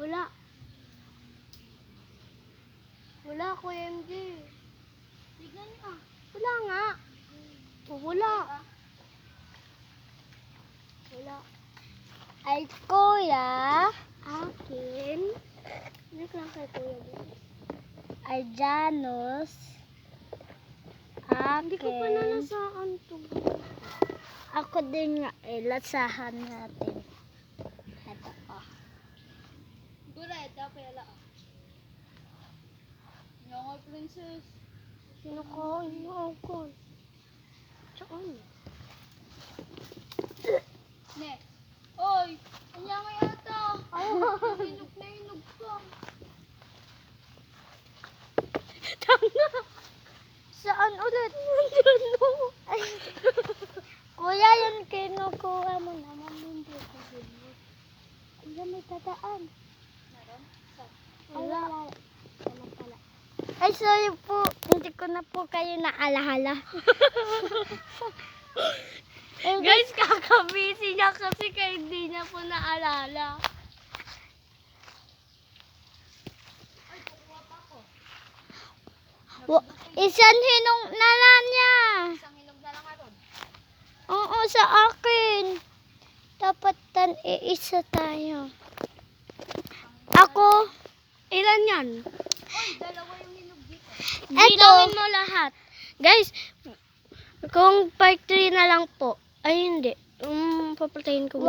Wala. Wala, Kuya MJ. Tignan niyo. Wala nga. Wala. Wala. Ay, kuya. Akin. Hindi ko lang kay Kuya dito. Ay, Janus. Hindi ko pa nalasaan to. Ako din nga, lasahan natin. Ito pa. Gula, ito kaya lang. Nga princess. Sino ko? Ino ako. Saan? Ne. Oy! Kanya nga yata. Inog na inog ka. Tanga! Saan ulit? Ay, kuya, yun kinukuha mo naman. Hindi ko ginod. Kuya, may tadaan. Meron? Saan? Ay, wala. Wala pala. Ay, sorry po. Hindi ko na po kayo naalahala. Guys, kakabisi niya kasi kaya hindi niya po naalala. Ay, kukuha pa ako. Isang hinong nala niya. Isang hinog na lang aron. Oo, sa akin. Dapat iisa tayo. Ako, Ilan yan? Oy, dalawa yung hinog dito. Bilangin mo lahat. guys, kung part 3 na lang po. Ay, hindi. Papatayin ko muna.